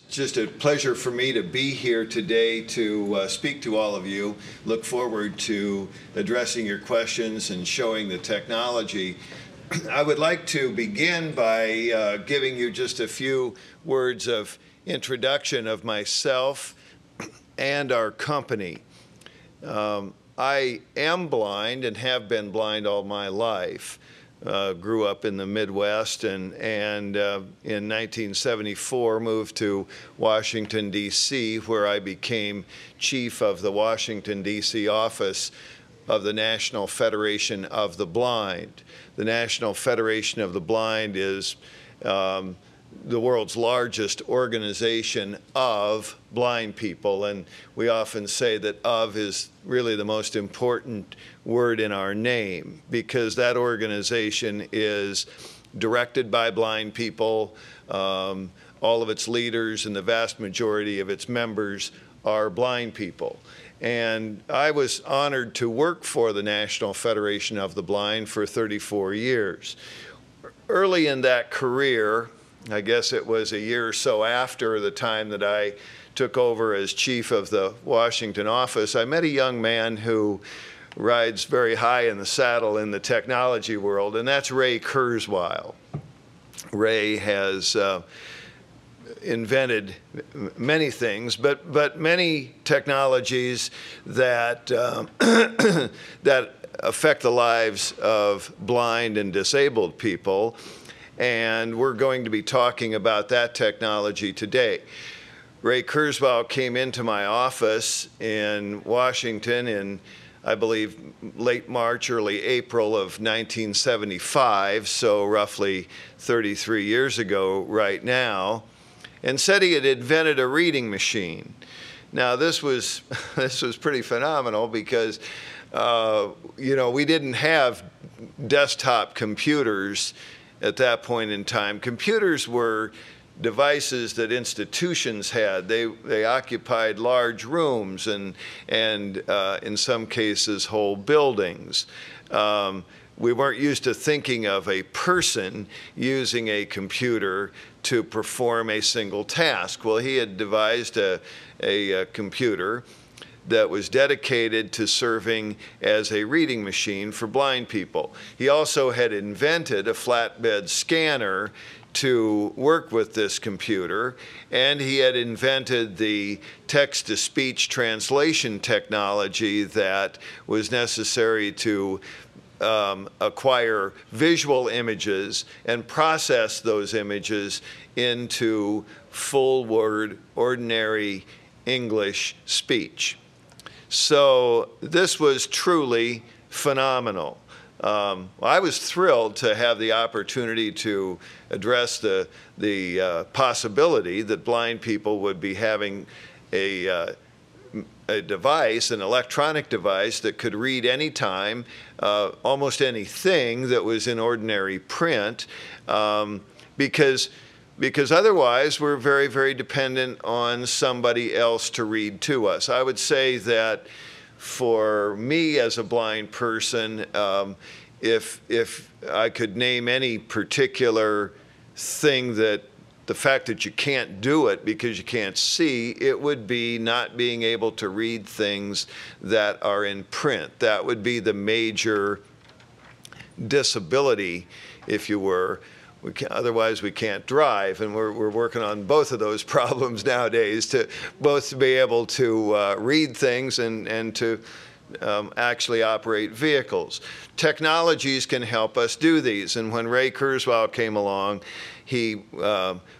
Just a pleasure for me to be here today to speak to all of you. Look forward to addressing your questions and showing the technology. I would like to begin by giving you just a few words of introduction of myself and our company. I am blind and have been blind all my life. Grew up in the Midwest and in 1974 moved to Washington, D.C., where I became chief of the Washington, D.C. office of the National Federation of the Blind. The National Federation of the Blind is the world's largest organization of blind people, and we often say that "of" is really the most important word in our name, because that organization is directed by blind people. All of its leaders and the vast majority of its members are blind people. And I was honored to work for the National Federation of the Blind for 34 years. Early in that career, I guess it was a year or so after the time that I took over as chief of the Washington office, I met a young man who rides very high in the saddle in the technology world, and that's Ray Kurzweil. Ray has invented many things, but many technologies that that affect the lives of blind and disabled people. And we're going to be talking about that technology today. Ray Kurzweil came into my office in Washington in, I believe, late March, early April of 1975, so roughly 33 years ago right now, and said he had invented a reading machine. Now, this was pretty phenomenal because, we didn't have desktop computers at that point in time. Computers were devices that institutions had. They occupied large rooms and in some cases whole buildings. We weren't used to thinking of a person using a computer to perform a single task. Well, he had devised a computer that was dedicated to serving as a reading machine for blind people. He also had invented a flatbed scanner to work with this computer, and he had invented the text-to-speech translation technology that was necessary to acquire visual images and process those images into full-word, ordinary English speech. So this was truly phenomenal. I was thrilled to have the opportunity to address the possibility that blind people would be having a device, an electronic device that could read anytime, almost anything that was in ordinary print, because otherwise we're very, very dependent on somebody else to read to us. I would say that for me as a blind person, if I could name any particular thing that the fact that you can't do it because you can't see, it would be not being able to read things that are in print. That would be the major disability, if you were. Otherwise, we can't drive, and we're working on both of those problems nowadays, to both be able to read things and to actually operate vehicles. Technologies can help us do these, and when Ray Kurzweil came along, he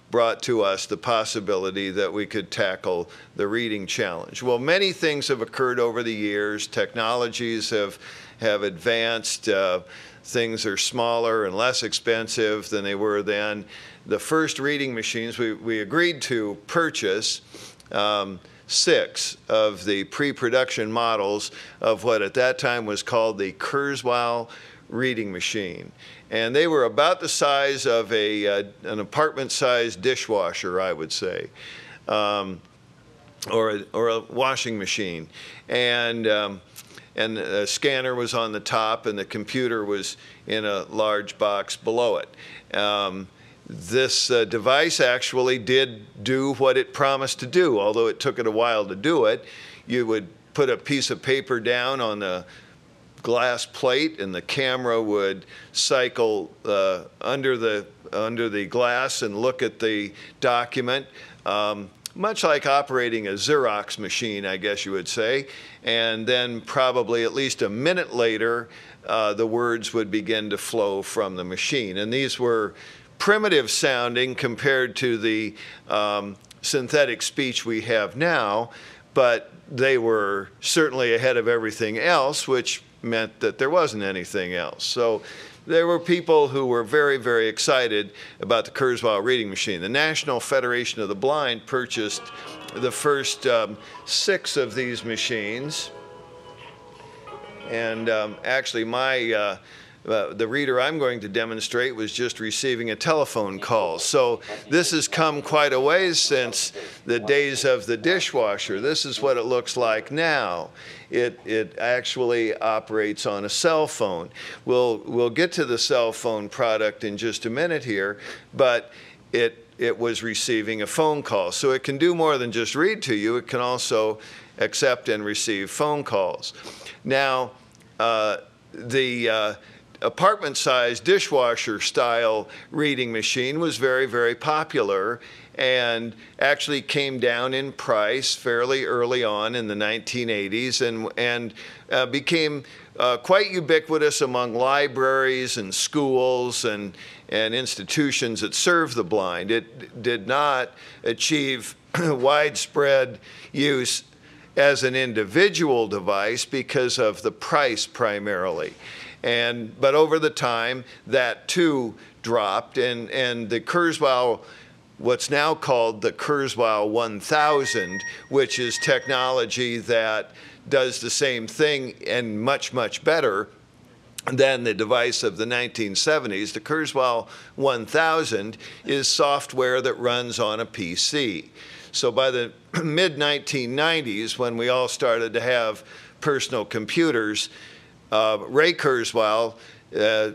brought to us the possibility that we could tackle the reading challenge. Well, many things have occurred over the years. Technologies have advanced. Things are smaller and less expensive than they were then. The first reading machines, we agreed to purchase 6 of the pre-production models of what at that time was called the Kurzweil reading machine. And they were about the size of an apartment-sized dishwasher, I would say, or a washing machine. And the scanner was on the top, and the computer was in a large box below it. this device actually did do what it promised to do, although it took it a while to do it. You would put a piece of paper down on a glass plate, and the camera would cycle under the glass and look at the document, much like operating a Xerox machine, I guess you would say. And then probably at least a minute later, the words would begin to flow from the machine. And these were primitive sounding compared to the synthetic speech we have now, but they were certainly ahead of everything else, which meant that there wasn't anything else. So there were people who were very, very excited about the Kurzweil reading machine. The National Federation of the Blind purchased the first 6 of these machines. And actually, the reader I'm going to demonstrate was just receiving a telephone call. So this has come quite a ways since the days of the dishwasher. This is what it looks like now. It actually operates on a cell phone. We'll get to the cell phone product in just a minute here, but it was receiving a phone call. So it can do more than just read to you. It can also accept and receive phone calls. Now, the apartment-sized dishwasher-style reading machine was very, very popular and actually came down in price fairly early on in the 1980s and became quite ubiquitous among libraries and schools and institutions that serve the blind. It did not achieve widespread use as an individual device because of the price primarily. But over the time, that too dropped, and the Kurzweil, what's now called the Kurzweil 1000, which is technology that does the same thing and much, much better than the device of the 1970s. The Kurzweil 1000 is software that runs on a PC. So by the mid-1990s, when we all started to have personal computers, Ray Kurzweil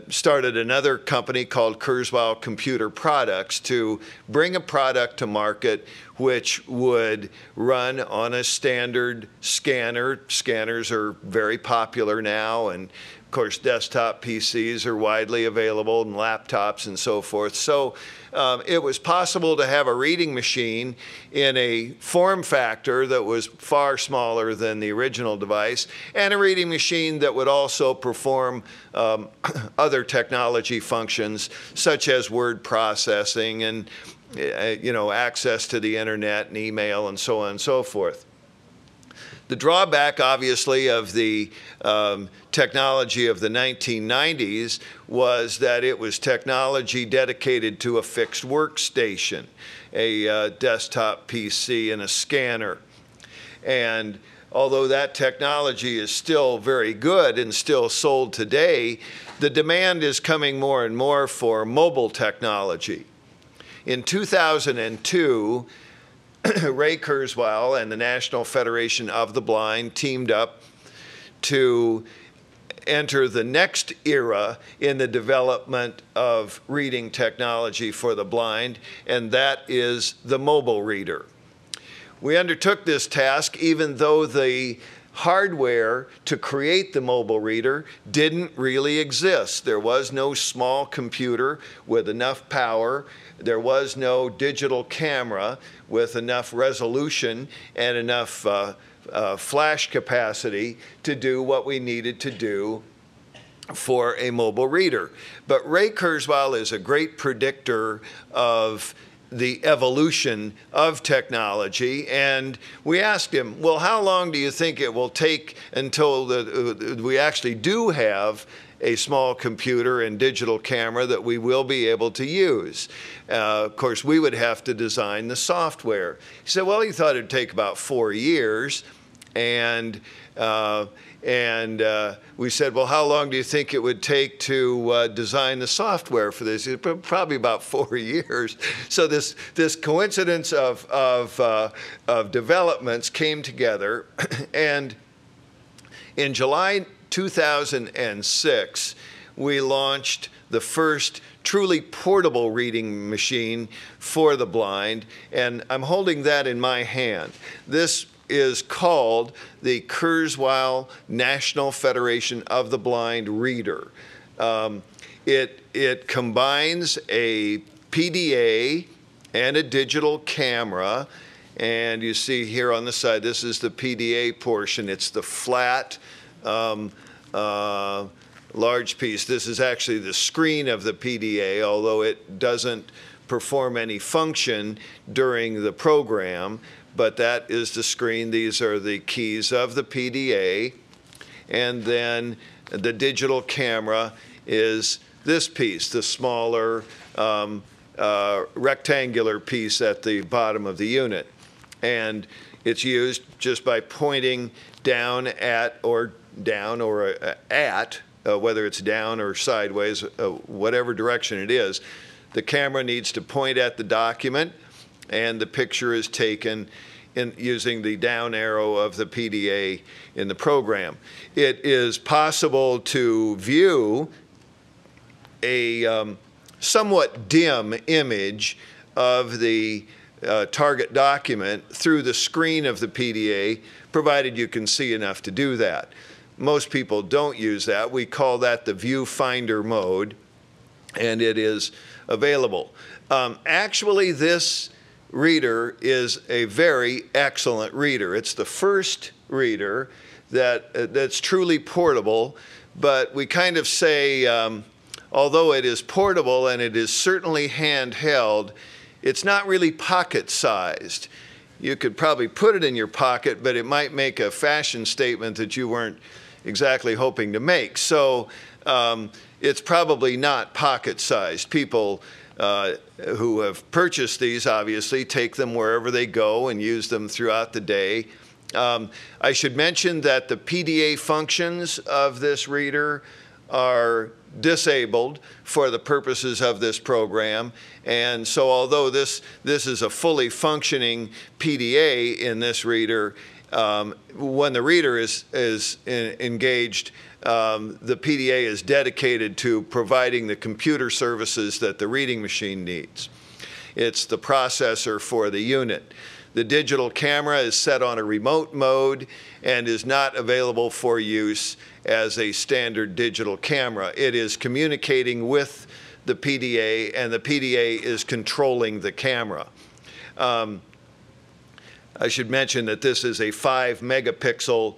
started another company called Kurzweil Computer Products to bring a product to market which would run on a standard scanner. Scanners are very popular now, and of course desktop PCs are widely available, and laptops and so forth. So it was possible to have a reading machine in a form factor that was far smaller than the original device, and a reading machine that would also perform other technology functions such as word processing and access to the internet and email and so on and so forth. The drawback, obviously, of the technology of the 1990s was that it was technology dedicated to a fixed workstation, a desktop PC and a scanner. And although that technology is still very good and still sold today, the demand is coming more and more for mobile technology. In 2002, Ray Kurzweil and the National Federation of the Blind teamed up to enter the next era in the development of reading technology for the blind, and that is the mobile reader. We undertook this task even though the hardware to create the mobile reader didn't really exist. There was no small computer with enough power. There was no digital camera with enough resolution and enough flash capacity to do what we needed to do for a mobile reader. But Ray Kurzweil is a great predictor of the evolution of technology, and we asked him, well, how long do you think it will take until we actually do have a small computer and digital camera that we will be able to use? Of course, we would have to design the software. He said, well, he thought it'd take about 4 years, and we said, well, how long do you think it would take to design the software for this? Probably about 4 years. So this coincidence of developments came together, and in July 2006, we launched the first truly portable reading machine for the blind, and I'm holding that in my hand. This is called the Kurzweil National Federation of the Blind Reader. It combines a PDA and a digital camera, and you see here on the side, this is the PDA portion. It's the flat, large piece. This is actually the screen of the PDA, although it doesn't perform any function during the program, but that is the screen. These are the keys of the PDA, and then the digital camera is this piece, the smaller rectangular piece at the bottom of the unit. And it's used just by pointing down at, whether it's down or sideways, whatever direction it is. The camera needs to point at the document, and the picture is taken using the down arrow of the PDA in the program. It is possible to view a somewhat dim image of the target document through the screen of the PDA, provided you can see enough to do that. Most people don't use that. We call that the viewfinder mode, and it is available. Actually, this reader is a very excellent reader. It's the first reader that's truly portable, but we kind of say, although it is portable and it is certainly handheld, it's not really pocket-sized. You could probably put it in your pocket, but it might make a fashion statement that you weren't exactly hoping to make. So it's probably not pocket-sized. People who have purchased these obviously take them wherever they go and use them throughout the day. I should mention that the PDA functions of this reader are disabled for the purposes of this program, and so although this is a fully functioning PDA in this reader, when the reader is engaged, the PDA is dedicated to providing the computer services that the reading machine needs. It's the processor for the unit. The digital camera is set on a remote mode and is not available for use as a standard digital camera. It is communicating with the PDA, and the PDA is controlling the camera. I should mention that this is a 5-megapixel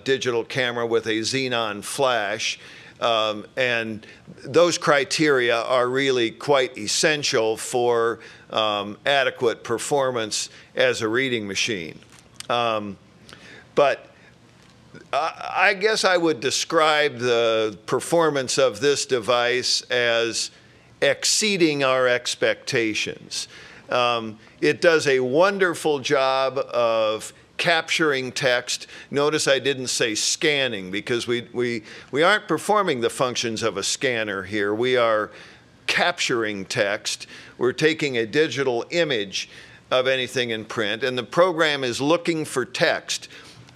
digital camera with a xenon flash, and those criteria are really quite essential for adequate performance as a reading machine. But I guess I would describe the performance of this device as exceeding our expectations. It does a wonderful job of capturing text. Notice I didn't say scanning, because we aren't performing the functions of a scanner here. We are capturing text. We're taking a digital image of anything in print, and the program is looking for text.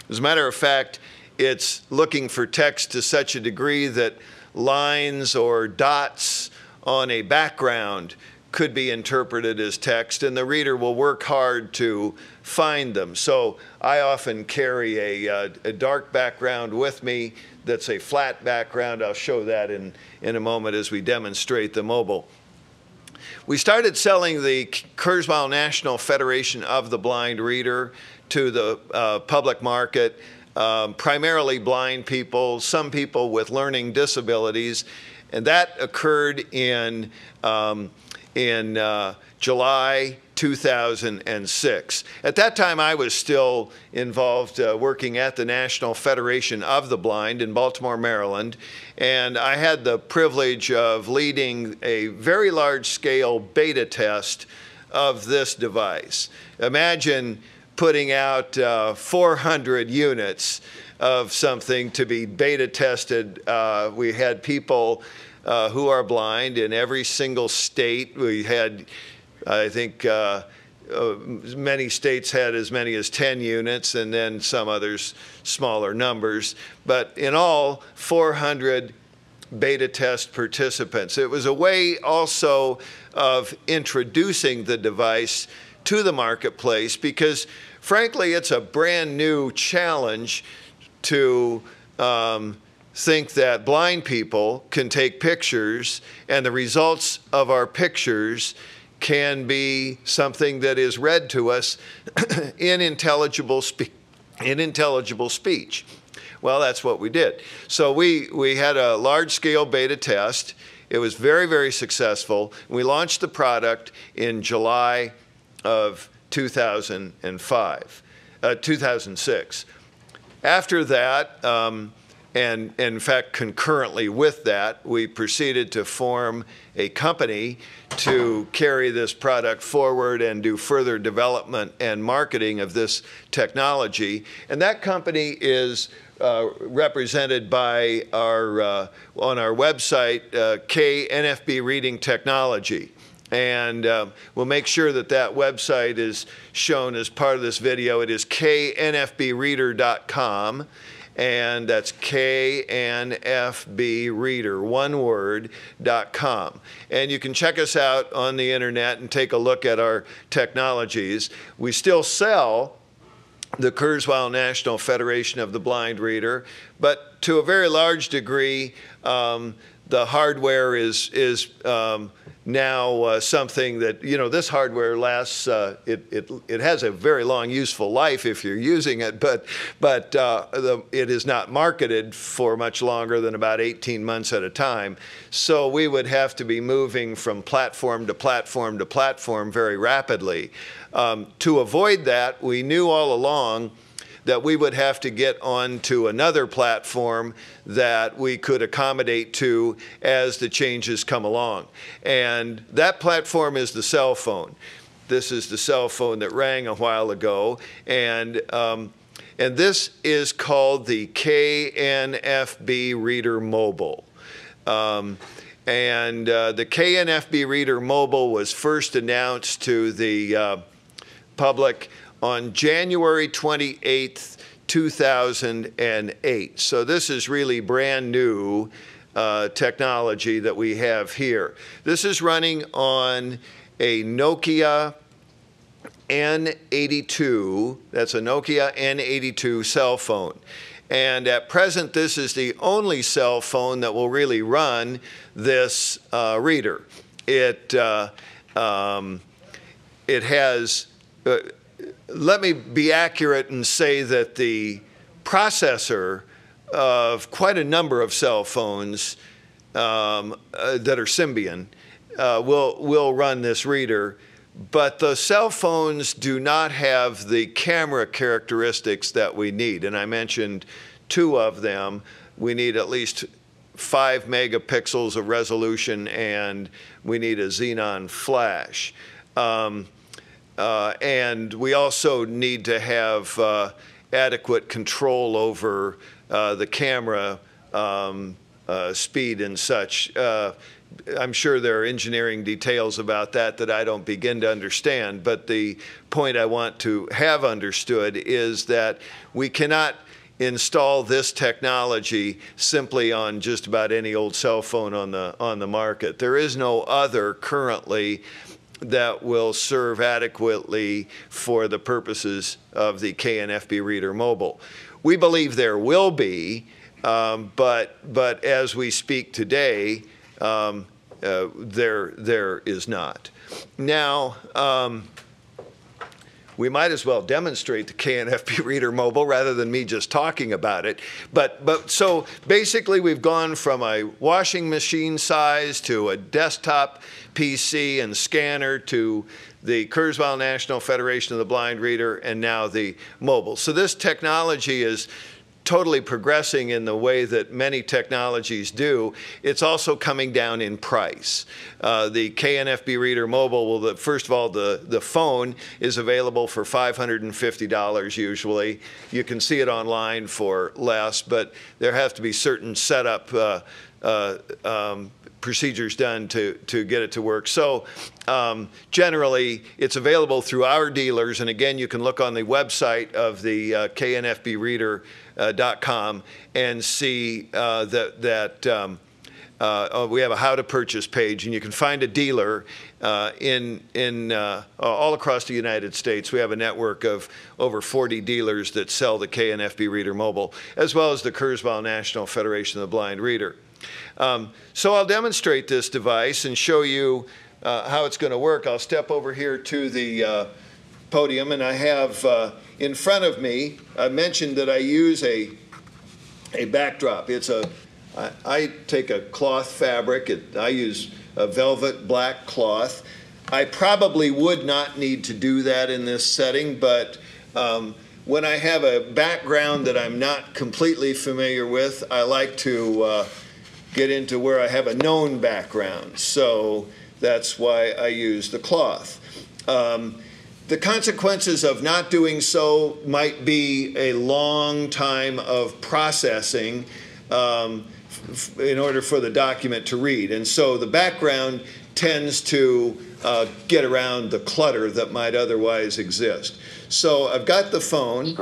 As a matter of fact, it's looking for text to such a degree that lines or dots on a background could be interpreted as text, and the reader will work hard to find them. So I often carry a dark background with me that's a flat background. I'll show that in a moment as we demonstrate the mobile. We started selling the Kurzweil National Federation of the Blind Reader to the public market, primarily blind people, some people with learning disabilities, and that occurred in July 2006. At that time, I was still involved working at the National Federation of the Blind in Baltimore, Maryland, and I had the privilege of leading a very large-scale beta test of this device. Imagine putting out 400 units of something to be beta tested. We had people who are blind in every single state. We had, I think, many states had as many as 10 units, and then some others smaller numbers. But in all, 400 beta test participants. It was a way also of introducing the device to the marketplace because, frankly, it's a brand new challenge to think that blind people can take pictures and the results of our pictures can be something that is read to us in intelligible speech. Well, that's what we did. So we had a large-scale beta test. It was very, very successful. We launched the product in July of 2006. After that, and in fact, concurrently with that, we proceeded to form a company to carry this product forward and do further development and marketing of this technology. And that company is represented by our, on our website, KNFB Reading Technology. And we'll make sure that that website is shown as part of this video. It is knfbreader.com. And that's KNFBreader, one word, .com. And you can check us out on the internet and take a look at our technologies. We still sell the Kurzweil National Federation of the Blind Reader, but to a very large degree, the hardware is now something that, you know, this hardware lasts, it has a very long useful life if you're using it, but it is not marketed for much longer than about 18 months at a time. So we would have to be moving from platform to platform to platform very rapidly. To avoid that, we knew all along that we would have to get onto another platform that we could accommodate to as the changes come along. And that platform is the cell phone. This is the cell phone that rang a while ago. And this is called the KNFB Reader Mobile. The KNFB Reader Mobile was first announced to the public on January 28th, 2008. So this is really brand new technology that we have here. This is running on a Nokia N82. That's a Nokia N82 cell phone. And at present, this is the only cell phone that will really run this reader. It has let me be accurate and say that the processor of quite a number of cell phones that are Symbian will run this reader, but the cell phones do not have the camera characteristics that we need. And I mentioned two of them. We need at least 5 megapixels of resolution, and we need a xenon flash. And we also need to have adequate control over the camera speed and such. I'm sure there are engineering details about that I don't begin to understand, but the point I want to have understood is that we cannot install this technology simply on just about any old cell phone on the market. There is no other currently that will serve adequately for the purposes of the KNFB Reader Mobile. We believe there will be, but as we speak today, there is not. Now, we might as well demonstrate the KNFB Reader Mobile rather than me just talking about it. But so basically we've gone from a washing machine size to a desktop PC and scanner to the Kurzweil National Federation of the Blind Reader and now the mobile. So this technology is totally progressing in the way that many technologies do. It's also coming down in price. The KNFB Reader Mobile, well, first of all, the phone is available for $550 usually. You can see it online for less, but there have to be certain setup procedures done to get it to work. So generally, it's available through our dealers. And again, you can look on the website of the KNFBreader.com and see that we have a how to purchase page, and you can find a dealer all across the United States. We have a network of over 40 dealers that sell the KNFB Reader Mobile, as well as the Kurzweil National Federation of the Blind Reader. So I'll demonstrate this device and show you how it's going to work. I'll step over here to the podium, and I have in front of me, I mentioned that I use a backdrop. I take a cloth fabric. I use a velvet black cloth. I probably would not need to do that in this setting, but when I have a background that I'm not completely familiar with, I like to get into where I have a known background. So that's why I use the cloth. The consequences of not doing so might be a long time of processing in order for the document to read. And so the background tends to get around the clutter that might otherwise exist. So I've got the phone,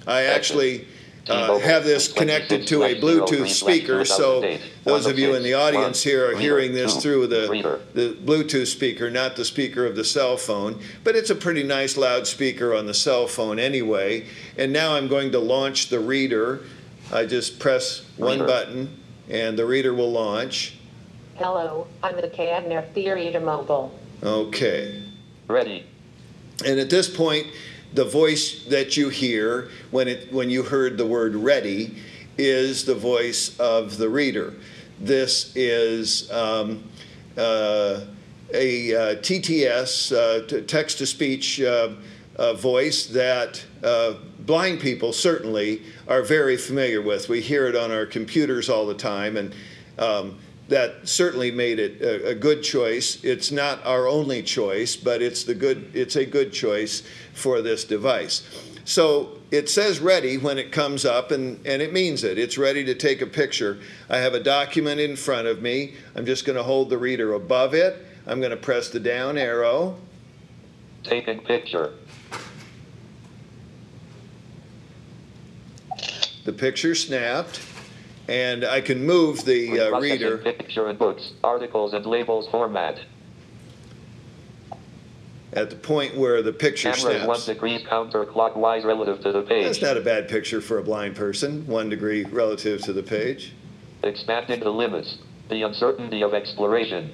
I actually have this connected to a Bluetooth speaker, so those of you in the audience here are hearing this through the Bluetooth speaker, not the speaker of the cell phone, but it's a pretty nice loudspeaker on the cell phone anyway. And now I'm going to launch the reader. I just press one button and the reader will launch. Hello, I'm the KNFB Reader Mobile. Okay. Ready. And at this point, the voice that you hear when you heard the word ready is the voice of the reader. This is a TTS, text-to-speech voice that blind people certainly are very familiar with. We hear it on our computers all the time, and that certainly made it a good choice. It's not our only choice, but it's a good choice for this device. So it says ready when it comes up, and it means it. It's ready to take a picture. I have a document in front of me. I'm just going to hold the reader above it. I'm going to press the down arrow. Taking picture. The picture snapped, and I can move the reader. Picture and books, articles and labels format. At the point where the picture Camera snaps. 1 degree counterclockwise relative to the page. That's not a bad picture for a blind person, 1 degree relative to the page. Expanding the limits, the uncertainty of exploration.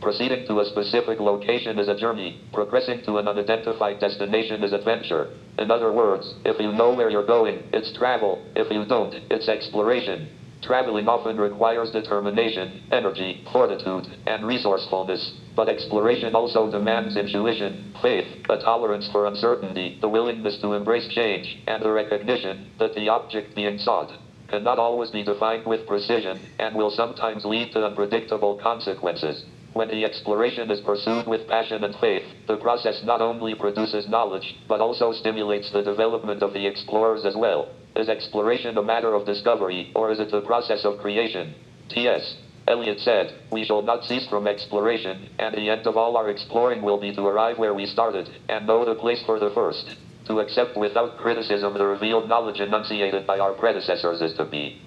Proceeding to a specific location is a journey. Progressing to an unidentified destination is adventure. In other words, if you know where you're going, it's travel. If you don't, it's exploration. Traveling often requires determination, energy, fortitude, and resourcefulness. But exploration also demands intuition, faith, a tolerance for uncertainty, the willingness to embrace change, and the recognition that the object being sought cannot always be defined with precision and will sometimes lead to unpredictable consequences. When the exploration is pursued with passion and faith, the process not only produces knowledge, but also stimulates the development of the explorers as well. Is exploration a matter of discovery, or is it the process of creation? T.S. Eliot said, "We shall not cease from exploration, and the end of all our exploring will be to arrive where we started, and know the place for the first. To accept without criticism the revealed knowledge enunciated by our predecessors is to be."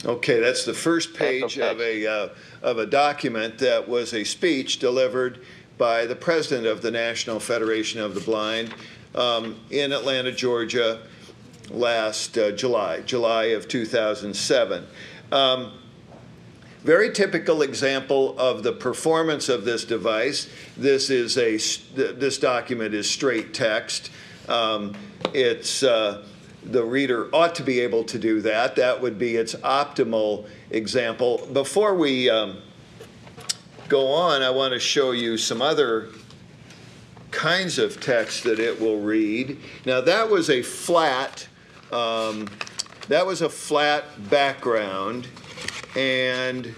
Okay, that's the first page of a document that was a speech delivered by the president of the National Federation of the Blind in Atlanta, Georgia, last July of 2007. Very typical example of the performance of this device. This document is straight text. The reader ought to be able to do that. That would be its optimal example. Before we go on, I want to show you some other kinds of text that it will read. Now that was a flat background, and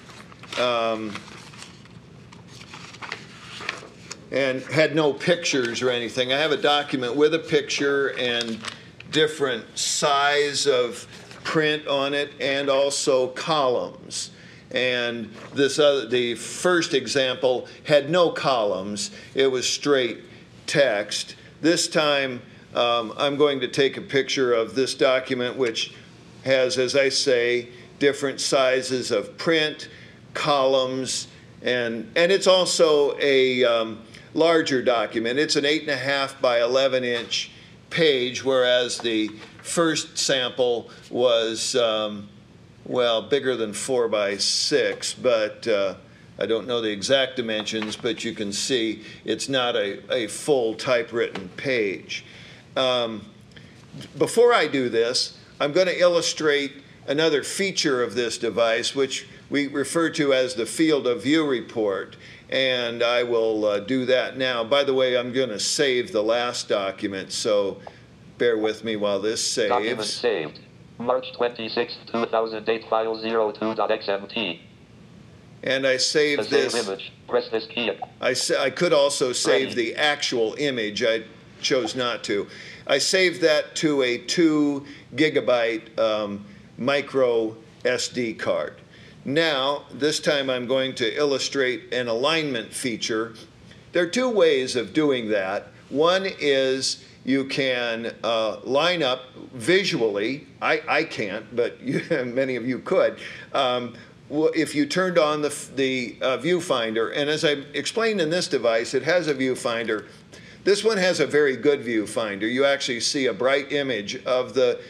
had no pictures or anything. I have a document with a picture and different size of print on it, and also columns. And the first example had no columns. It was straight text. This time, I'm going to take a picture of this document, which has, as I say, different sizes of print, columns, and it's also a larger document. It's an 8.5 by 11-inch page, whereas the first sample was, well, bigger than 4 by 6, but I don't know the exact dimensions, but you can see it's not a full typewritten page. Before I do this, I'm going to illustrate another feature of this device, which we refer to as the field of view report, and I will do that now. By the way, I'm going to save the last document, so bear with me while this saves. Document saved. March 26, 2008, file 02.xmt. And I saved this. Image. Press this key. I could also save the actual image. I chose not to. I saved that to a 2 gigabyte micro SD card. Now, this time I'm going to illustrate an alignment feature. There are two ways of doing that. One is you can line up visually. I can't, but many of you could. If you turned on the viewfinder, and as I explained in this device, it has a viewfinder. This one has a very good viewfinder. You actually see a bright image of the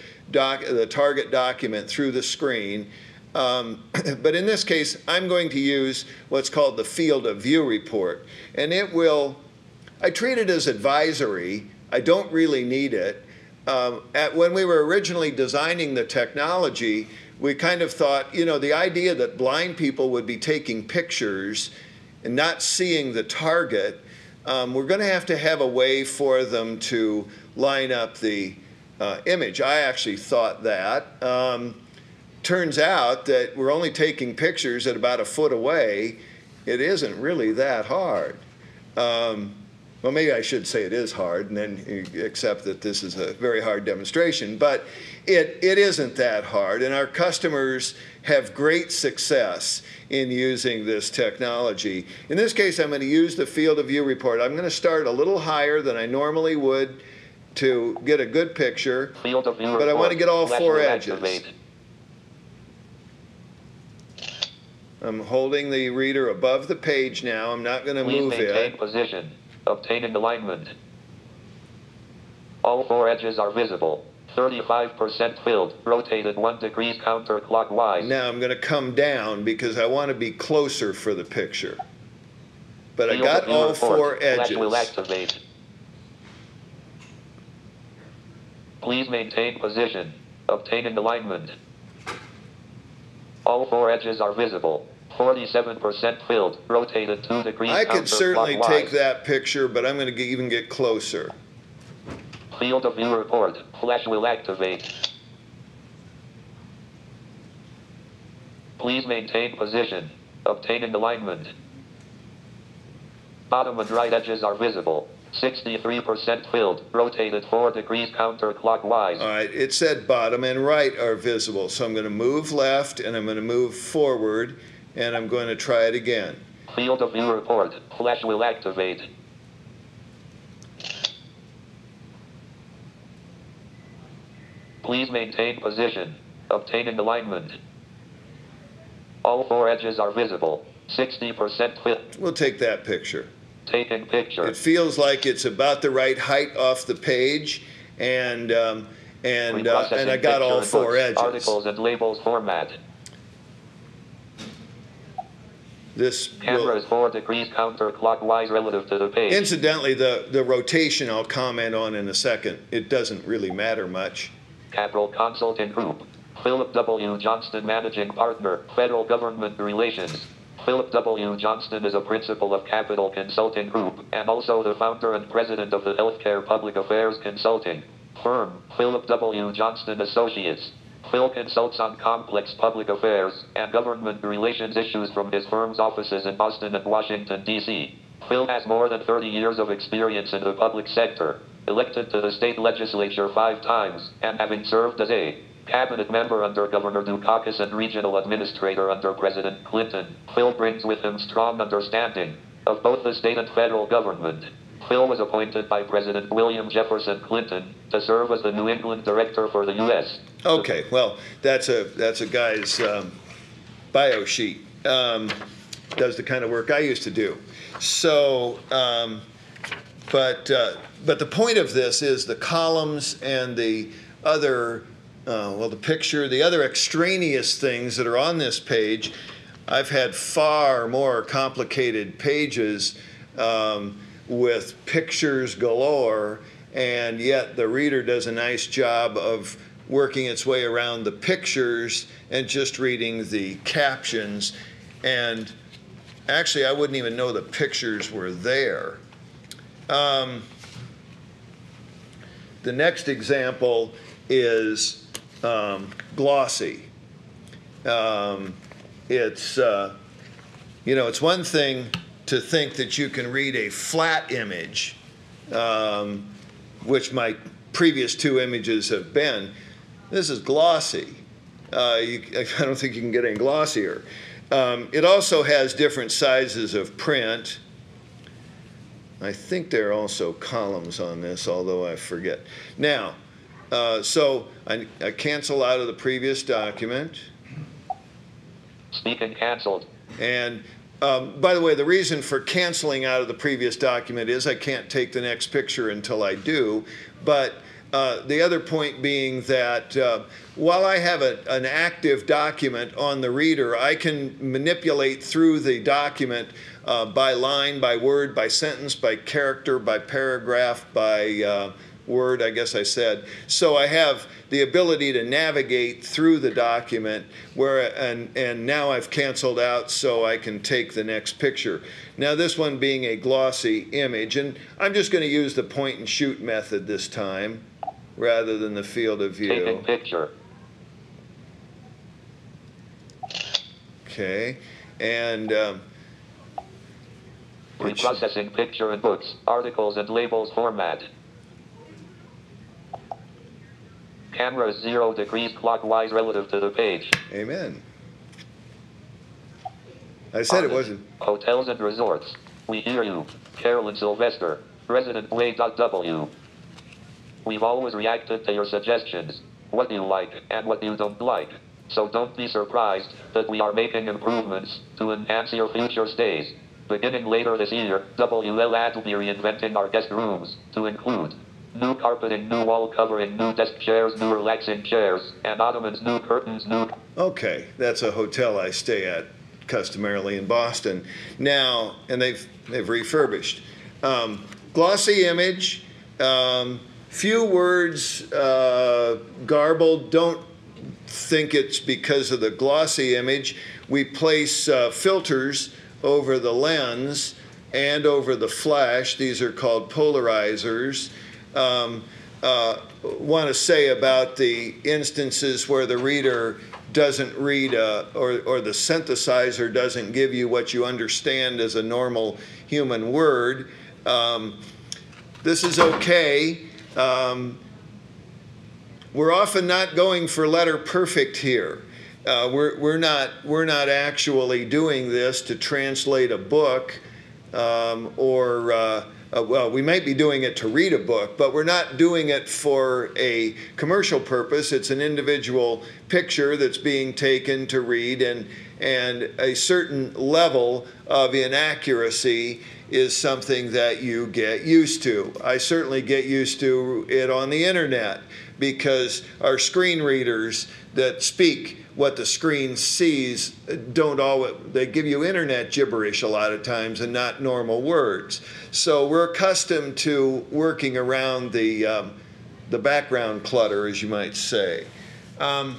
target document through the screen. But in this case, I'm going to use what's called the field of view report. And it will, I treat it as advisory. I don't really need it. When we were originally designing the technology, we kind of thought, you know, the idea that blind people would be taking pictures and not seeing the target, we're going to have a way for them to line up the image. I actually thought that. Turns out that we're only taking pictures at about a foot away. It isn't really that hard. Well, maybe I should say it is hard and then accept that this is a very hard demonstration, but it isn't that hard, and our customers have great success in using this technology. In this case, I'm going to use the field of view report. I'm going to start a little higher than I normally would to get a good picture, Field of view but I want to get all four edges. Activate. I'm holding the reader above the page now. I'm not going to Please move maintain it. position. Obtaining alignment. All four edges are visible. 35% filled. Rotated 1 degree counterclockwise. Now I'm going to come down because I want to be closer for the picture. But I Field got of view all report. four Flash edges. will activate. Please maintain position. Obtaining alignment. All four edges are visible. 47% filled. Rotated 2 degrees I could certainly counterclockwise. take that picture, but I'm going to even get closer. Field of view report. Flash will activate. Please maintain position. Obtaining alignment. Bottom and right edges are visible. 63% filled. Rotated 4 degrees counterclockwise. All right, it said bottom and right are visible, so I'm going to move left and I'm going to move forward, and I'm going to try it again. Field of view report. Flash will activate. Please maintain position. Obtaining alignment. All four edges are visible. 60% filled. We'll take that picture. Taking picture. It feels like it's about the right height off the page, and I got all four edges. Articles and labels format. This Camera is 4 degrees counterclockwise relative to the page. Incidentally, the rotation I'll comment on in a second. It doesn't really matter much. Capital Consulting Group. Philip W. Johnston, Managing Partner, Federal Government Relations. Philip W. Johnston is a principal of Capital Consulting Group and also the founder and president of the Healthcare Public Affairs Consulting firm, Philip W. Johnston Associates. Phil consults on complex public affairs and government relations issues from his firm's offices in Boston and Washington, D.C. Phil has more than 30 years of experience in the public sector, elected to the state legislature 5 times, and having served as a cabinet member under Governor Dukakis and regional administrator under President Clinton. Phil brings with him strong understanding of both the state and federal government. Phil was appointed by President William Jefferson Clinton to serve as the New England director for the U.S. Okay, well, that's a guy's bio sheet. Does the kind of work I used to do. So, but the point of this is the columns and the other, the picture, the other extraneous things that are on this page. I've had far more complicated pages with pictures galore, and yet the reader does a nice job of working its way around the pictures and just reading the captions. And actually, I wouldn't even know the pictures were there. The next example is glossy. It's one thing to think that you can read a flat image, which my previous two images have been. This is glossy. I don't think you can get any glossier. It also has different sizes of print. I think there are also columns on this, although I forget. Now, so I cancel out of the previous document. Speaking canceled. And by the way, the reason for canceling out of the previous document is I can't take the next picture until I do. But the other point being that while I have an active document on the reader, I can manipulate through the document by line, by word, by sentence, by character, by paragraph, by word, I guess I said. So I have the ability to navigate through the document and now I've canceled out so I can take the next picture. Now this one being a glossy image, and I'm just going to use the point and shoot method this time rather than the field of view. Taking picture. Okay, and reprocessing picture and books, articles and labels format. Camera is 0 degrees clockwise relative to the page. Amen. I said it wasn't. Hotels and resorts. We hear you. Carolyn Sylvester, Resident Way.w. We've always reacted to your suggestions, what you like and what you don't like. So don't be surprised that we are making improvements to enhance your future stays. Beginning later this year, WLAD will be reinventing our guest rooms to include new carpeting, new wall covering, new desk chairs, new relaxing chairs, and ottomans, new curtains, new... Okay, that's a hotel I stay at customarily in Boston. Now, and they've refurbished. Glossy image, few words garbled. Don't think it's because of the glossy image. We place filters over the lens and over the flash. These are called polarizers. Want to say about the instances where the reader doesn't read or the synthesizer doesn't give you what you understand as a normal human word. This is okay. We're often not going for letter perfect here. We're not actually doing this to translate a book well, we might be doing it to read a book, but we're not doing it for a commercial purpose. It's an individual picture that's being taken to read, and a certain level of inaccuracy is something that you get used to. I certainly get used to it on the internet because our screen readers that speak what the screen sees don't always, they give you internet gibberish a lot of times and not normal words. So we're accustomed to working around the background clutter, as you might say. Want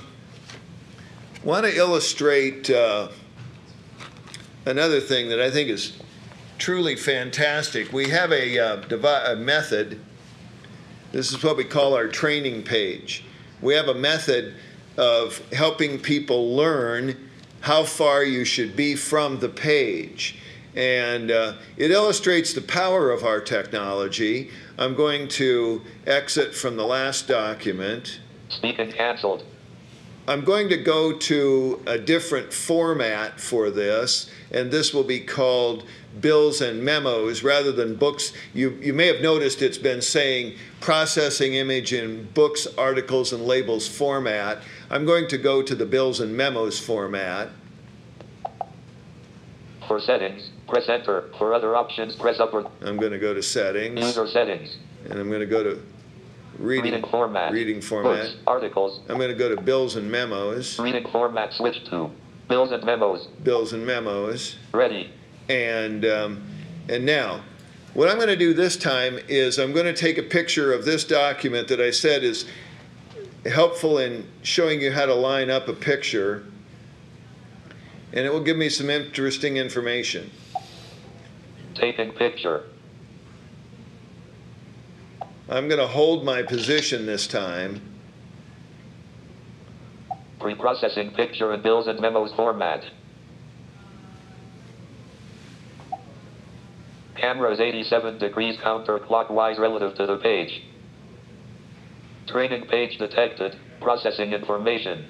to illustrate another thing that I think is truly fantastic. We have a method. This is what we call our training page. We have a method of helping people learn how far you should be from the page. And it illustrates the power of our technology. I'm going to exit from the last document. Speaking canceled. I'm going to go to a different format for this, and this will be called bills and memos rather than books. You may have noticed it's been saying processing image in books, articles, and labels format. I'm going to go to the bills and memos format. For settings, press enter. For other options, press upward. I'm going to go to settings. User settings. And I'm going to go to reading format. Books, articles. I'm going to go to bills and memos. Reading format switch to bills and memos. Bills and memos. Ready. And now, what I'm going to do this time is I'm going to take a picture of this document that I said is helpful in showing you how to line up a picture, and it will give me some interesting information. Taking picture. I'm going to hold my position this time. Pre-processing picture in bills and memos format. Camera is 87 degrees counterclockwise relative to the page. Training page detected. Processing information.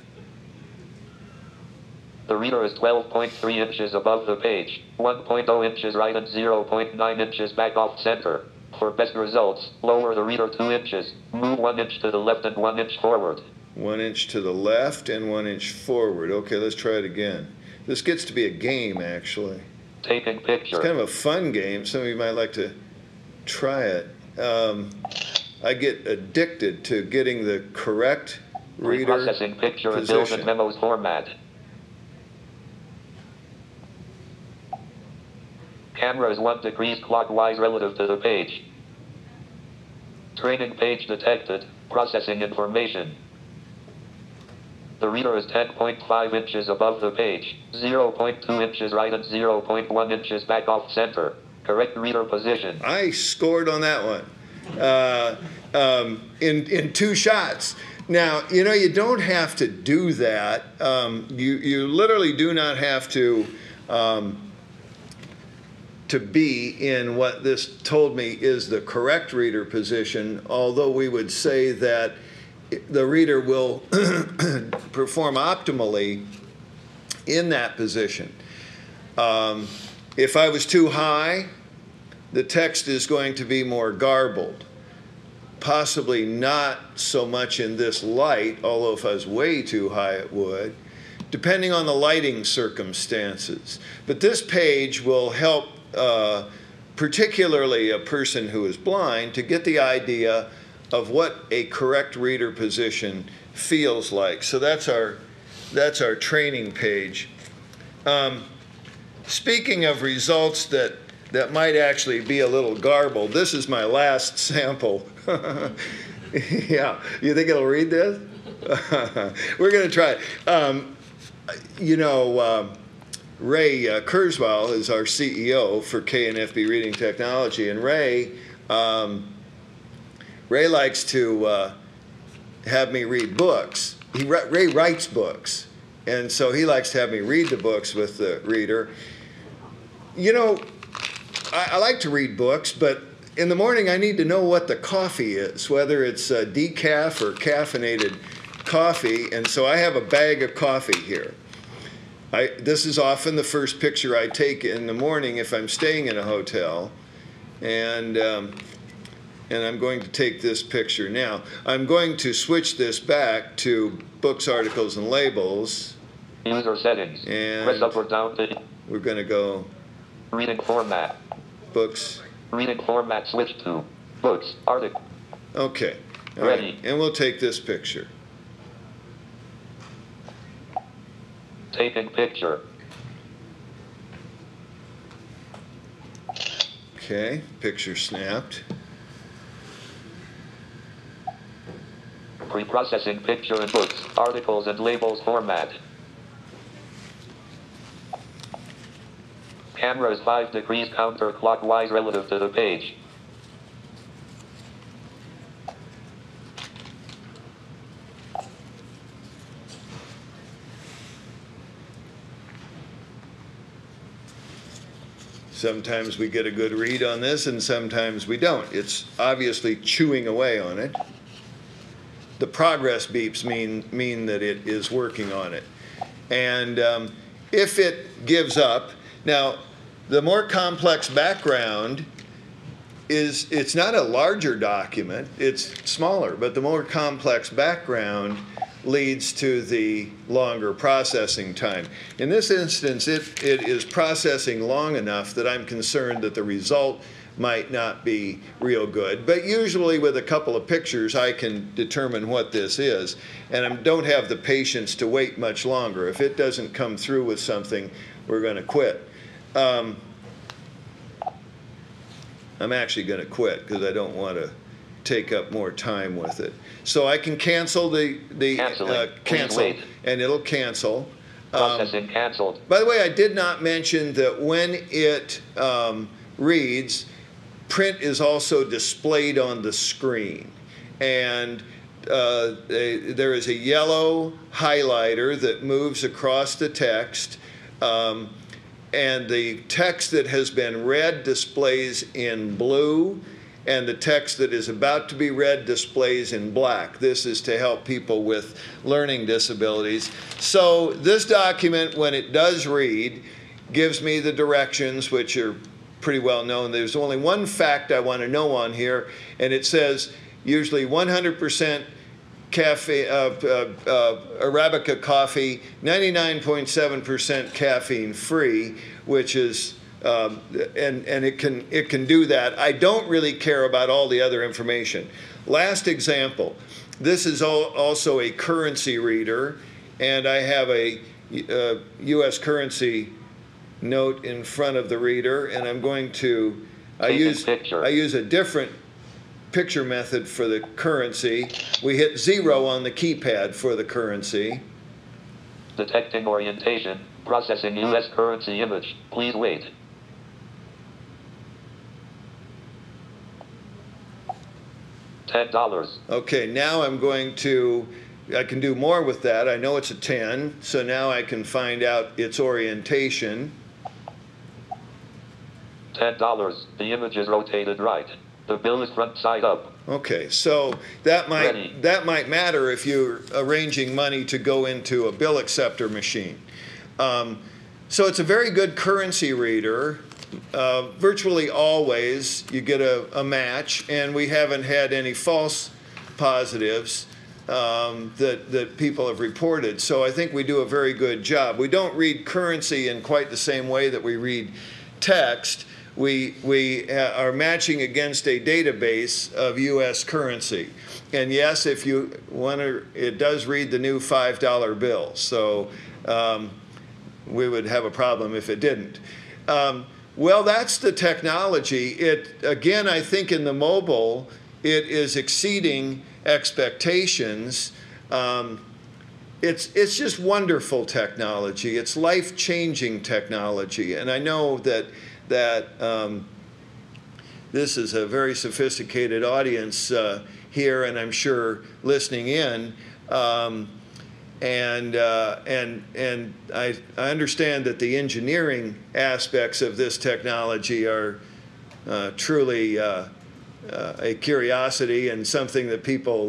The reader is 12.3 inches above the page, 1.0 inches right and 0.9 inches back off center. For best results, lower the reader 2 inches. Move 1 inch to the left and 1 inch forward. 1 inch to the left and 1 inch forward. Okay, let's try it again. This gets to be a game, actually. Taking picture. It's kind of a fun game. Some of you might like to try it. I get addicted to getting the correct reader Processing picture in bills and memos format. Camera is 1 degrees clockwise relative to the page. Training page detected. Processing information. The reader is 10.5 inches above the page, 0.2 inches right and 0.1 inches back off center. Correct reader position. I scored on that one in 2 shots. Now, you know, you don't have to do that. You literally do not have to be in what this told me is the correct reader position, although we would say that the reader will perform optimally in that position. If I was too high, the text is going to be more garbled. Possibly not so much in this light, although if I was way too high it would, depending on the lighting circumstances. But this page will help particularly a person who is blind to get the idea of what a correct reader position feels like. So that's our training page. Speaking of results that might actually be a little garbled, this is my last sample. Yeah, you think it'll read this? We're going to try it. Ray Kurzweil is our CEO for KNFB Reading Technology, and Ray likes to have me read books. Ray writes books, and so he likes to have me read the books with the reader. You know, I like to read books, but in the morning I need to know what the coffee is, whether it's decaf or caffeinated coffee, and so I have a bag of coffee here. This is often the first picture I take in the morning if I'm staying in a hotel, and I'm going to take this picture. Now, I'm going to switch this back to books, articles, and labels. User settings. And press up or down to. We're going to go Reading format. Books. Reading format switch to books, article. Okay. All Ready. right. And we'll take this picture. Taking picture. Okay, picture snapped. Pre-processing picture in books, articles, and labels format. Camera is 5 degrees counterclockwise relative to the page. Sometimes we get a good read on this and sometimes we don't. It's obviously chewing away on it. the progress beeps mean that it is working on it. And if it gives up, now the more complex background it's not a larger document, it's smaller, but the more complex background leads to the longer processing time. In this instance, it is processing long enough that I'm concerned that the result might not be real good. But usually with a couple of pictures, I can determine what this is. And I don't have the patience to wait much longer. If it doesn't come through with something, we're going to quit. I'm actually going to quit because I don't want to take up more time with it. So I can cancel the cancel, and it'll cancel. Processing canceled. By the way, I did not mention that when it reads, print is also displayed on the screen. And there is a yellow highlighter that moves across the text. And the text that has been read displays in blue, and the text that is about to be read displays in black. This is to help people with learning disabilities. So this document, when it does read, gives me the directions, which are pretty well known. There's only one fact I want to know on here, and it says usually 100% caffeine, Arabica coffee, 99.7% caffeine free, which is, and it can do that. I don't really care about all the other information. Last example, this is also a currency reader, and I have a U.S. currency note in front of the reader, and I'm going to, I use a different picture method for the currency. We hit 0 on the keypad for the currency. Detecting orientation. Processing U.S. currency image. Please wait. $10. Okay, now I'm going to, I can do more with that. I know it's a 10, so now I can find out its orientation. $10. The image is rotated right. The bill is front side up. Okay, so that might matter if you're arranging money to go into a bill acceptor machine. So it's a very good currency reader. Virtually always you get a match, and we haven't had any false positives that people have reported. So I think we do a very good job. We don't read currency in quite the same way that we read text. We are matching against a database of U.S. currency. And yes, if you want to, it does read the new $5 bill. So we would have a problem if it didn't. Well, that's the technology. Again, I think in the mobile, it is exceeding expectations. It's just wonderful technology. It's life-changing technology. And I know that this is a very sophisticated audience here, and I'm sure listening in. And I understand that the engineering aspects of this technology are truly a curiosity and something that people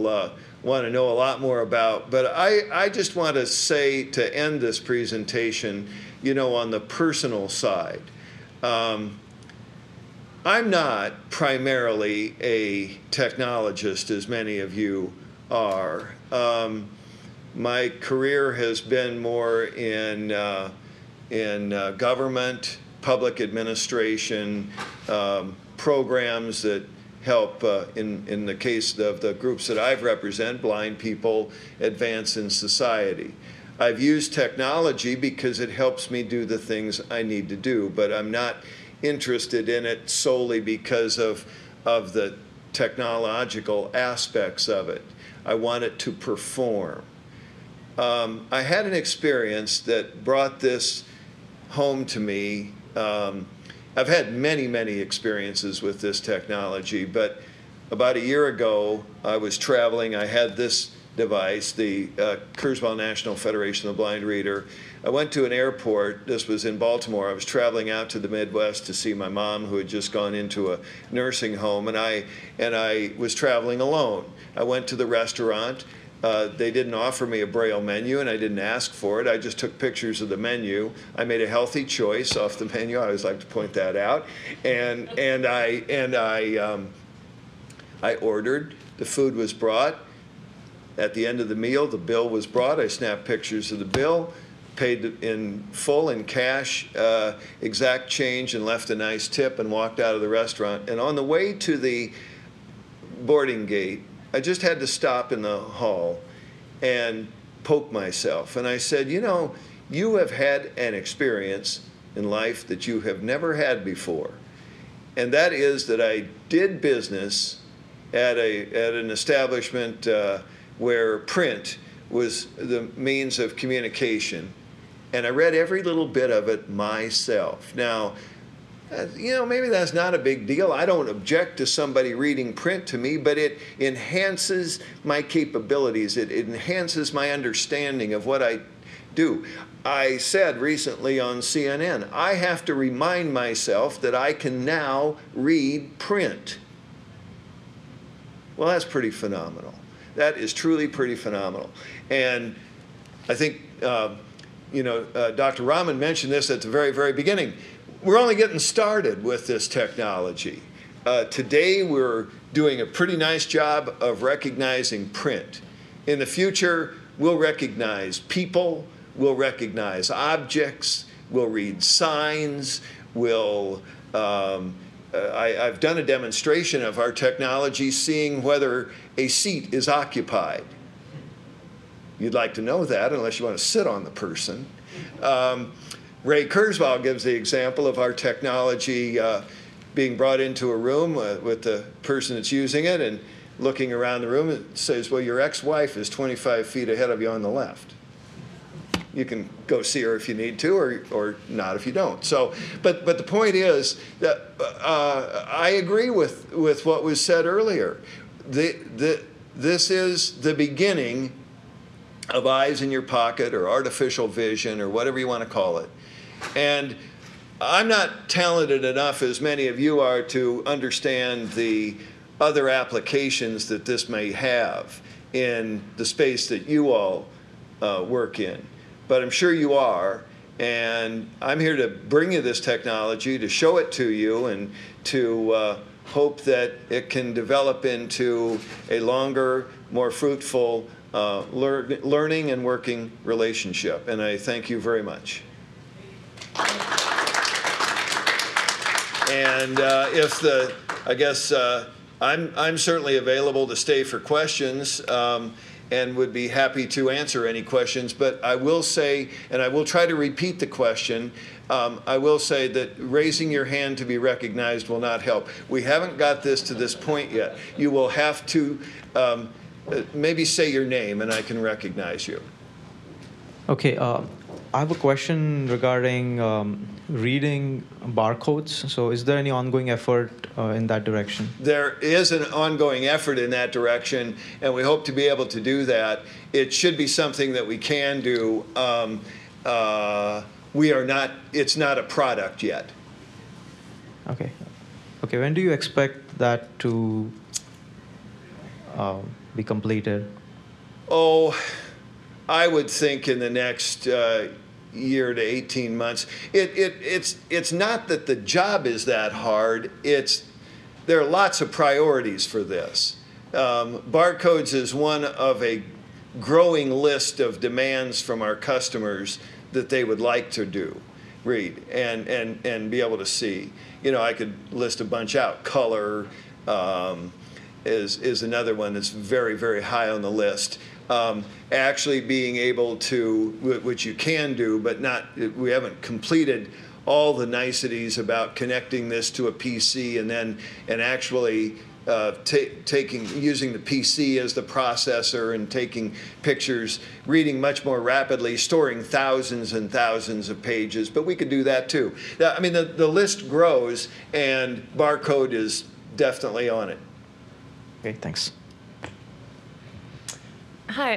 want to know a lot more about. But I just want to say, to end this presentation, on the personal side, I'm not primarily a technologist, as many of you are. My career has been more in government, public administration, programs that help, in the case of the groups that I've represented, blind people, advance in society. I've used technology because it helps me do the things I need to do, but I'm not interested in it solely because of the technological aspects of it. I want it to perform. I had an experience that brought this home to me. I've had many, many experiences with this technology, but about a year ago, I was traveling. I had this device, the Kurzweil National Federation of the Blind Reader. I went to an airport. This was in Baltimore. I was traveling out to the Midwest to see my mom, who had just gone into a nursing home, and I was traveling alone. I went to the restaurant, They didn't offer me a Braille menu, and I didn't ask for it. I just took pictures of the menu. I made a healthy choice off the menu. I always like to point that out. And I ordered. The food was brought. At the end of the meal, the bill was brought. I snapped pictures of the bill, paid in full in cash, exact change, and left a nice tip and walked out of the restaurant. And on the way to the boarding gate, I just had to stop in the hall and poke myself. And I said, you know, you have had an experience in life that you have never had before. And that is that I did business at an establishment where print was the means of communication. And I read every little bit of it myself. Now, you know, maybe that's not a big deal. I don't object to somebody reading print to me, but it enhances my capabilities. It enhances my understanding of what I do. I said recently on CNN, I have to remind myself that I can now read print. Well, that's pretty phenomenal. That is truly pretty phenomenal. And I think, Dr. Rahman mentioned this at the very, very beginning. We're only getting started with this technology. Today, we're doing a pretty nice job of recognizing print. In the future, we'll recognize people, we'll recognize objects, we'll read signs, I've done a demonstration of our technology seeing whether a seat is occupied. You'd like to know that unless you want to sit on the person. Ray Kurzweil gives the example of our technology being brought into a room with the person that's using it and looking around the room. It says, well, your ex-wife is 25 feet ahead of you on the left. You can go see her if you need to, or not if you don't. So, but the point is that I agree with what was said earlier. This is the beginning of eyes in your pocket or artificial vision or whatever you want to call it. And I'm not talented enough, as many of you are, to understand the other applications that this may have in the space that you all work in. But I'm sure you are, and I'm here to bring you this technology, to show it to you, and to hope that it can develop into a longer, more fruitful learning and working relationship. And I thank you very much. And I'm certainly available to stay for questions. And would be happy to answer any questions. But I will say, and I will try to repeat the question, I will say that raising your hand to be recognized will not help. We haven't got this to this point yet. You will have to maybe say your name and I can recognize you. Okay, I have a question regarding reading barcodes. So is there any ongoing effort in that direction? There is an ongoing effort in that direction, and we hope to be able to do that. It should be something that we can do. It's not a product yet. Okay. Okay, when do you expect that to be completed? Oh, I would think in the next year to 18 months. It's not that the job is that hard. There are lots of priorities for this. Barcodes is one of a growing list of demands from our customers that they would like to read and be able to see. You know, I could list a bunch out. Color is another one that's very, very high on the list. Actually being able to, which you can do, but we haven't completed all the niceties about connecting this to a PC and actually using the PC as the processor and taking pictures, reading much more rapidly, storing thousands and thousands of pages. But we could do that too. I mean, the list grows, and barcode is definitely on it. Okay, thanks. Hi.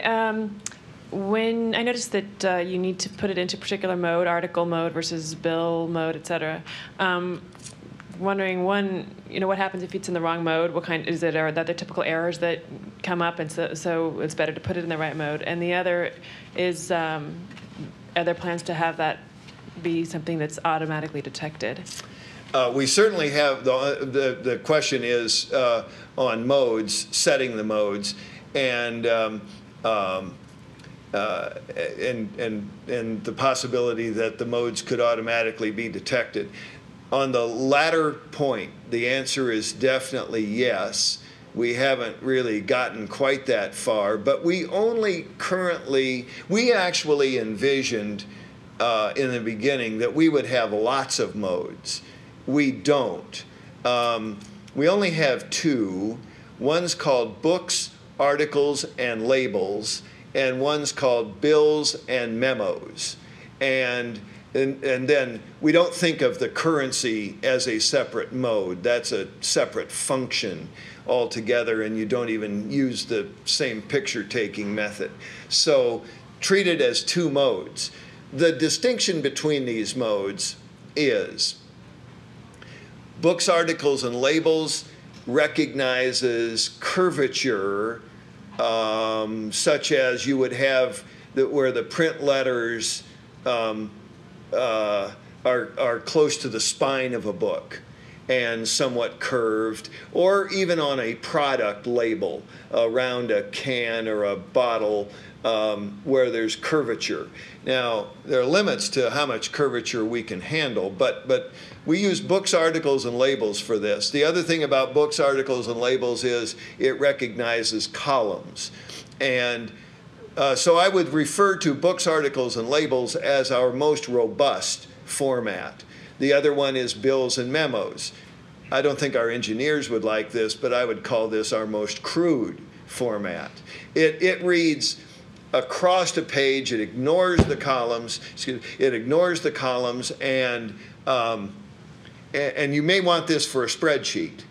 When I noticed that you need to put it into particular mode, article mode versus bill mode, et cetera, wondering, what happens if it's in the wrong mode? What kind are there typical errors that come up, and so it's better to put it in the right mode. And the other is, are there plans to have that be something that's automatically detected? We certainly have, the question is on modes, setting the modes, and the possibility that the modes could automatically be detected. On the latter point, the answer is definitely yes. We haven't really gotten quite that far, but we actually envisioned in the beginning that we would have lots of modes. We don't. We only have two. One's called books, articles, and labels, and one's called bills and memos. And then we don't think of the currency as a separate mode. That's a separate function altogether, and you don't even use the same picture-taking method. So treat it as two modes. The distinction between these modes is books, articles, and labels recognizes curvature, such as you would have where the print letters are close to the spine of a book and somewhat curved, or even on a product label around a can or a bottle where there's curvature. Now, there are limits to how much curvature we can handle, but we use books, articles, and labels for this. The other thing about books, articles, and labels is it recognizes columns. And so I would refer to books, articles, and labels as our most robust format. The other one is bills and memos. I don't think our engineers would like this, but I would call this our most crude format. It reads across a page, it ignores the columns, and you may want this for a spreadsheet.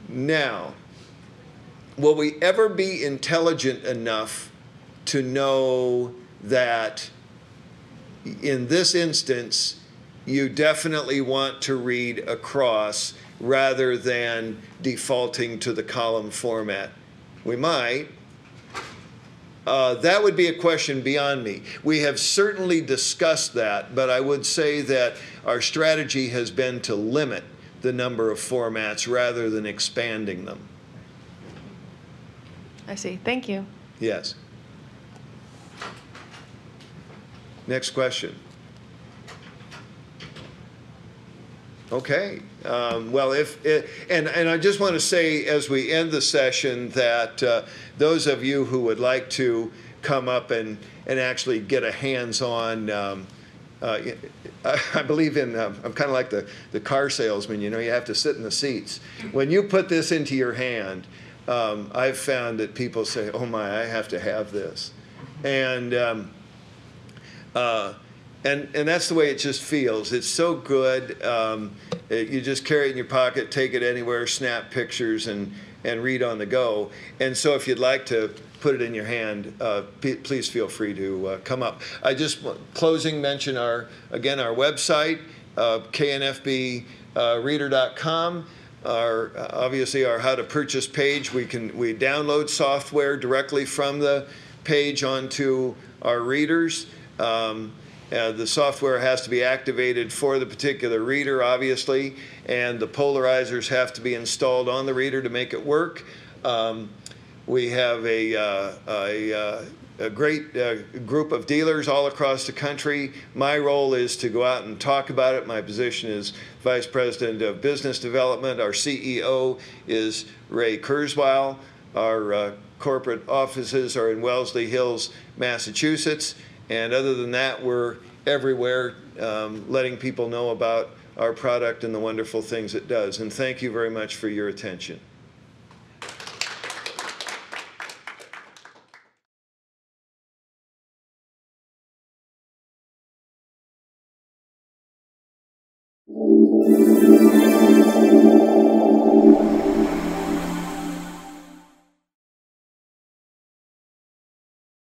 Now, will we ever be intelligent enough to know that in this instance, you definitely want to read across rather than defaulting to the column format? We might. That would be a question beyond me. We have certainly discussed that, but I would say that our strategy has been to limit the number of formats rather than expanding them. I see. Thank you. Yes. Next question. Okay. Well, and I just want to say as we end the session that those of you who would like to come up and actually get a hands-on, I believe in, I'm kind of like the car salesman, you know, you have to sit in the seats. When you put this into your hand, I've found that people say, oh my, I have to have this. And that's the way it just feels. It's so good. You just carry it in your pocket, take it anywhere, snap pictures, and read on the go. And so if you'd like to put it in your hand, please feel free to come up. I just, closing, mention again, our website, KNFBreader.com. Obviously our how to purchase page. We download software directly from the page onto our readers. The software has to be activated for the particular reader, obviously, and the polarizers have to be installed on the reader to make it work. We have a great group of dealers all across the country. My role is to go out and talk about it. My position is Vice President of Business Development. Our CEO is Ray Kurzweil. Our corporate offices are in Wellesley Hills, Massachusetts. And other than that, we're everywhere letting people know about our product and the wonderful things it does. And thank you very much for your attention.